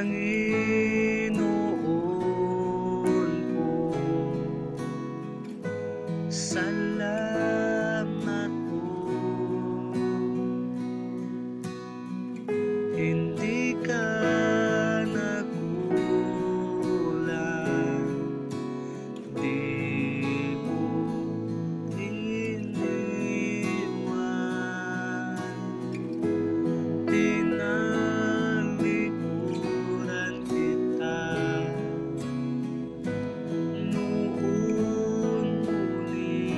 Panginoon ko, salamat po. Hindi ka nagkulang, di mo iniwan. Tinalikuran kita noon muli,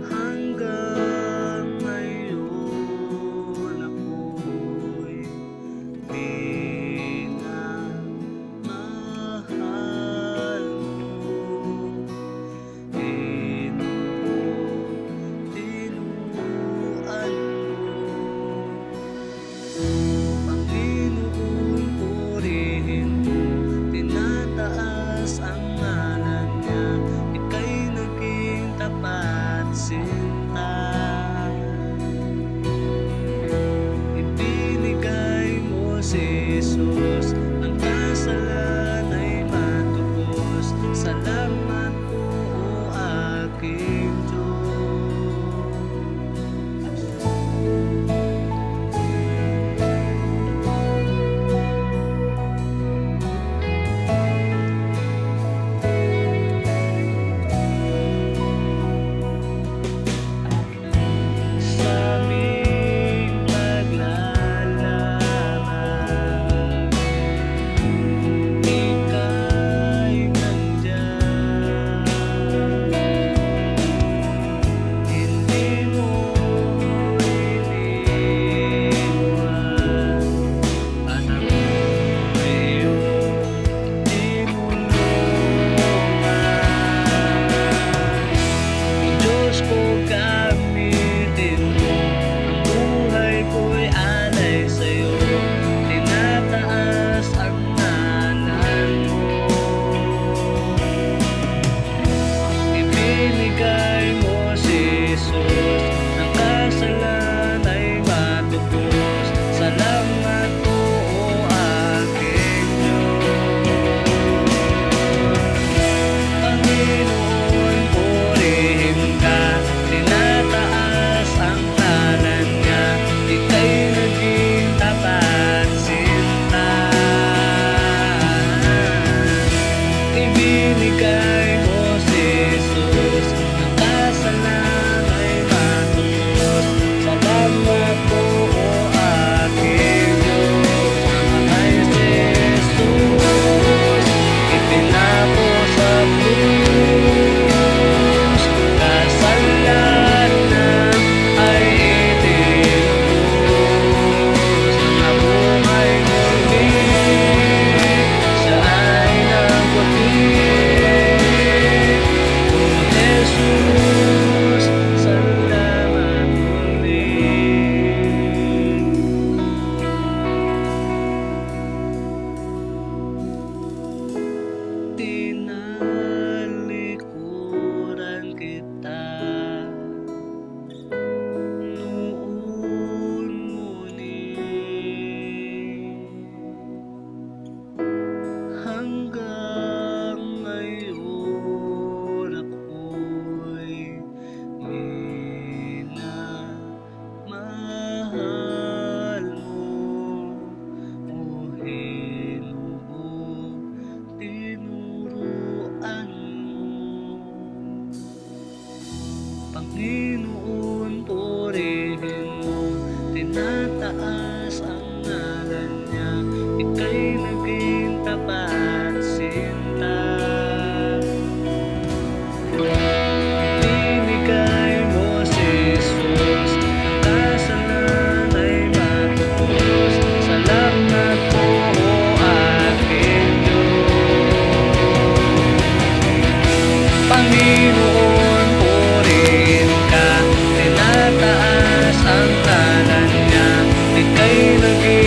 hanggang ngayon ako'y minamahal mo. Tinuruan mo, Panginoon, purihin mo, tinataas ang ngalan niya, ika'y naging tapat sinta. Ibinigay mo si Jesus, ng kasalanay matubos. Salamat po, o aking tinalikuran kita noon muli, hanggang ngayon ako'y minamahal mo. O Ginoo, tinuruan mo, Panginoon, purihin mo, tinataas ang ngalan niya, ika'y naging tapat sinta. Ibinigay mo si Jesus, ang kasalanay matubos. Salamat po, o aking Diyos. Panginoon, purihin ka, tinataas ang ngalan niya, ika'y naging